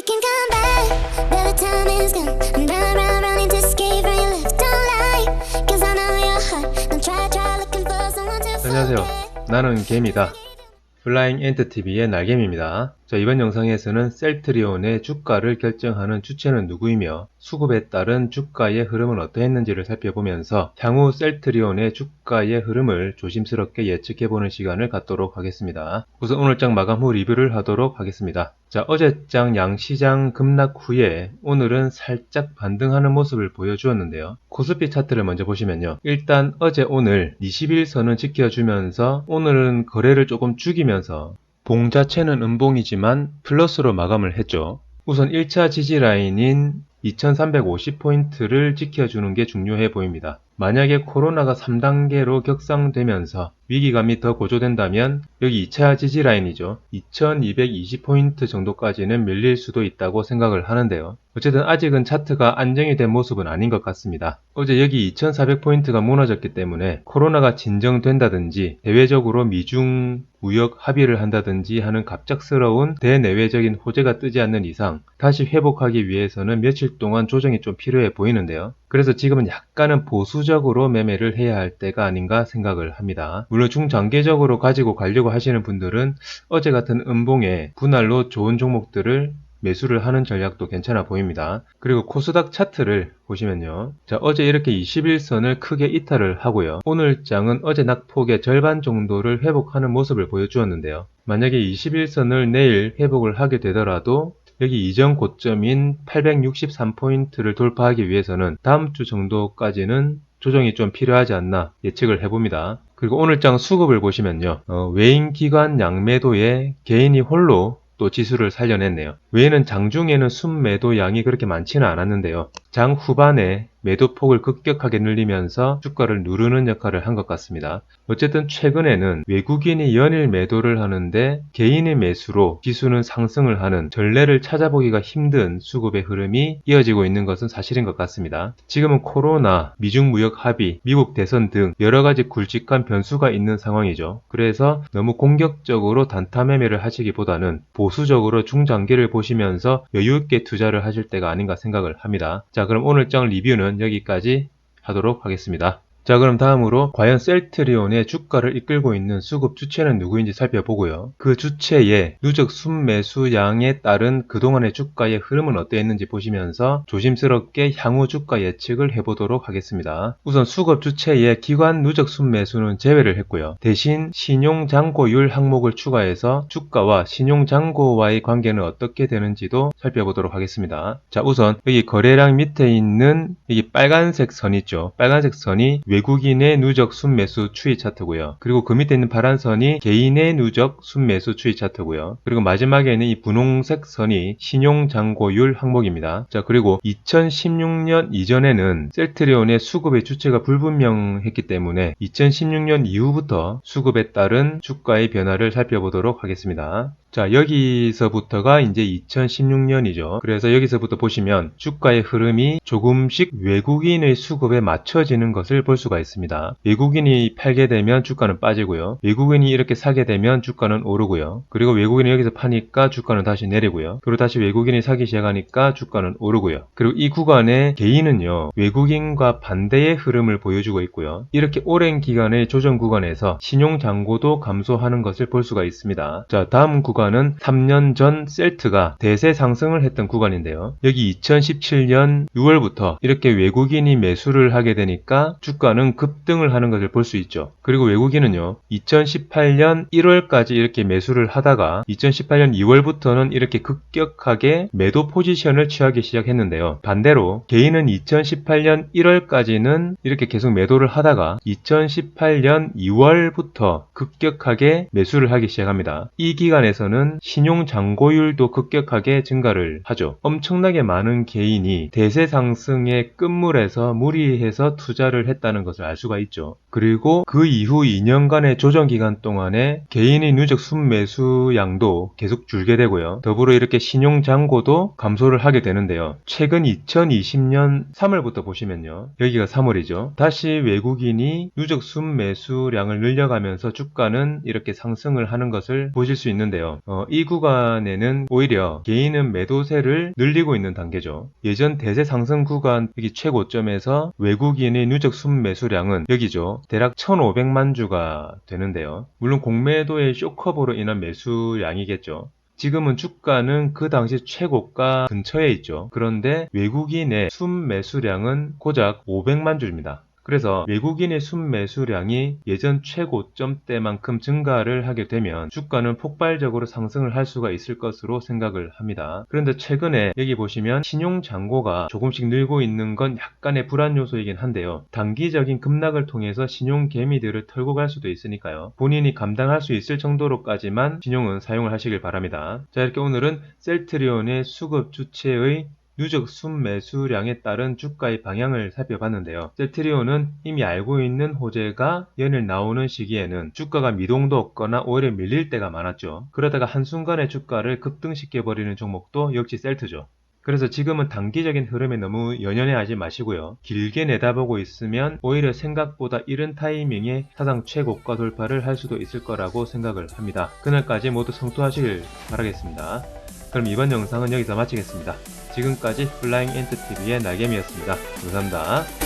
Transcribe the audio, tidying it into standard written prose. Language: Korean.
can come back, but the time is gone. I'm running to escape from your love. Don't lie, 'cause I know your heart. Don't try looking for someone to 안녕하세요. forget. 나는 개미다. 플라잉 엔트TV의 날개미입니다. 자, 이번 영상에서는 셀트리온의 주가를 결정하는 주체는 누구이며 수급에 따른 주가의 흐름은 어떠했는지를 살펴보면서 향후 셀트리온의 주가의 흐름을 조심스럽게 예측해보는 시간을 갖도록 하겠습니다. 우선 오늘장 마감 후 리뷰를 하도록 하겠습니다. 자, 어제장 양시장 급락 후에 오늘은 살짝 반등하는 모습을 보여주었는데요. 코스피 차트를 먼저 보시면요. 일단 어제 오늘 21선을 지켜주면서 오늘은 거래를 조금 죽이면서 봉 자체는 음봉이지만 플러스로 마감을 했죠. 우선 1차 지지라인인 2350포인트를 지켜주는 게 중요해 보입니다. 만약에 코로나가 3단계로 격상되면서 위기감이 더 고조된다면 여기 2차 지지라인이죠. 2220포인트 정도까지는 밀릴 수도 있다고 생각을 하는데요. 어쨌든 아직은 차트가 안정이 된 모습은 아닌 것 같습니다. 어제 여기 2400포인트가 무너졌기 때문에 코로나가 진정된다든지 대외적으로 미중 무역 합의를 한다든지 하는 갑작스러운 대내외적인 호재가 뜨지 않는 이상 다시 회복하기 위해서는 며칠 동안 조정이 좀 필요해 보이는데요. 그래서 지금은 약간은 보수적으로 매매를 해야 할 때가 아닌가 생각을 합니다. 물론 중장기적으로 가지고 가려고 하시는 분들은 어제 같은 음봉에 분할로 좋은 종목들을 매수를 하는 전략도 괜찮아 보입니다. 그리고 코스닥 차트를 보시면요. 자, 어제 이렇게 21선을 크게 이탈을 하고요. 오늘 장은 어제 낙폭의 절반 정도를 회복하는 모습을 보여주었는데요. 만약에 21선을 내일 회복을 하게 되더라도 여기 이전 고점인 863포인트를 돌파하기 위해서는 다음 주 정도까지는 조정이 좀 필요하지 않나 예측을 해봅니다. 그리고 오늘장 수급을 보시면요. 외인 기관 양매도에 개인이 홀로 또 지수를 살려냈네요. 외에는 장중에는 순매도 양이 그렇게 많지는 않았는데요. 장 후반에 매도폭을 급격하게 늘리면서 주가를 누르는 역할을 한 것 같습니다. 어쨌든 최근에는 외국인이 연일 매도를 하는데 개인의 매수로 지수는 상승을 하는 전례를 찾아보기가 힘든 수급의 흐름이 이어지고 있는 것은 사실인 것 같습니다. 지금은 코로나, 미중 무역 합의, 미국 대선 등 여러가지 굵직한 변수가 있는 상황이죠. 그래서 너무 공격적으로 단타 매매를 하시기보다는 보수적으로 중장기를 보시면서 여유있게 투자를 하실 때가 아닌가 생각을 합니다. 자, 그럼 오늘장 리뷰는 여기까지 하도록 하겠습니다. 자, 그럼 다음으로 과연 셀트리온의 주가를 이끌고 있는 수급 주체는 누구인지 살펴보고요. 그 주체의 누적 순매수량에 따른 그동안의 주가의 흐름은 어땠는지 보시면서 조심스럽게 향후 주가 예측을 해보도록 하겠습니다. 우선 수급 주체의 기관 누적 순매수는 제외를 했고요. 대신 신용잔고율 항목을 추가해서 주가와 신용잔고와의 관계는 어떻게 되는지도 살펴보도록 하겠습니다. 자, 우선 여기 거래량 밑에 있는 여기 빨간색 선 있죠. 빨간색 선이 외국인의 누적 순매수 추이 차트고요. 그리고 그 밑에 있는 파란 선이 개인의 누적 순매수 추이 차트고요. 그리고 마지막에는 이 분홍색 선이 신용잔고율 항목입니다. 자, 그리고 2016년 이전에는 셀트리온의 수급의 주체가 불분명했기 때문에 2016년 이후부터 수급에 따른 주가의 변화를 살펴보도록 하겠습니다. 자, 여기서부터가 이제 2016년이죠. 그래서 여기서부터 보시면 주가의 흐름이 조금씩 외국인의 수급에 맞춰지는 것을 볼 수가 있습니다. 외국인이 팔게 되면 주가는 빠지고요. 외국인이 이렇게 사게 되면 주가는 오르고요. 그리고 외국인이 여기서 파니까 주가는 다시 내리고요. 그리고 다시 외국인이 사기 시작하니까 주가는 오르고요. 그리고 이 구간에 개인은요, 외국인과 반대의 흐름을 보여주고 있고요. 이렇게 오랜 기간의 조정 구간에서 신용잔고도 감소하는 것을 볼 수가 있습니다. 자, 다음 구간은 3년 전 셀트가 대세 상승을 했던 구간인데요. 여기 2017년 6월부터 이렇게 외국인이 매수를 하게 되니까 주가는 급등을 하는 것을 볼 수 있죠. 그리고 외국인은요, 2018년 1월까지 이렇게 매수를 하다가 2018년 2월부터는 이렇게 급격하게 매도 포지션을 취하기 시작했는데요. 반대로 개인은 2018년 1월까지는 이렇게 계속 매도를 하다가 2018년 2월부터 급격하게 매수를 하기 시작합니다. 이 기간에서는 신용잔고율도 급격하게 증가를 하죠. 엄청나게 많은 개인이 대세 상승의 끝물에서 무리해서 투자를 했다는 것을 알 수가 있죠. 그리고 그 이후 2년간의 조정기간 동안에 개인의 누적 순매수량도 계속 줄게 되고요. 더불어 이렇게 신용잔고도 감소를 하게 되는데요. 최근 2020년 3월부터 보시면요. 여기가 3월이죠. 다시 외국인이 누적 순매수량을 늘려가면서 주가는 이렇게 상승을 하는 것을 보실 수 있는데요. 있는데요. 이 구간에는 오히려 개인은 매도세를 늘리고 있는 단계죠. 예전 대세 상승 구간 여기 최고점에서 외국인의 누적 순매수량은 여기죠. 대략 1,500만 주가 되는데요. 물론 공매도의 쇼커버로 인한 매수량이겠죠. 지금은 주가는 그 당시 최고가 근처에 있죠. 그런데 외국인의 순매수량은 고작 500만 주입니다. 그래서 외국인의 순매수량이 예전 최고점 때만큼 증가를 하게 되면 주가는 폭발적으로 상승을 할 수가 있을 것으로 생각을 합니다. 그런데 최근에 여기 보시면 신용 잔고가 조금씩 늘고 있는 건 약간의 불안 요소이긴 한데요. 단기적인 급락을 통해서 신용 개미들을 털고 갈 수도 있으니까요. 본인이 감당할 수 있을 정도로까지만 신용은 사용을 하시길 바랍니다. 자, 이렇게 오늘은 셀트리온의 수급 주체의 누적 순매수량에 따른 주가의 방향을 살펴봤는데요. 셀트리온은 이미 알고 있는 호재가 연일 나오는 시기에는 주가가 미동도 없거나 오히려 밀릴 때가 많았죠. 그러다가 한순간에 주가를 급등시켜버리는 종목도 역시 셀트죠. 그래서 지금은 단기적인 흐름에 너무 연연해하지 마시고요. 길게 내다보고 있으면 오히려 생각보다 이른 타이밍에 사상 최고가 돌파를 할 수도 있을 거라고 생각을 합니다. 그날까지 모두 성투하시길 바라겠습니다. 그럼 이번 영상은 여기서 마치겠습니다. 지금까지 플라잉 엔트TV의 날개미였습니다. 감사합니다.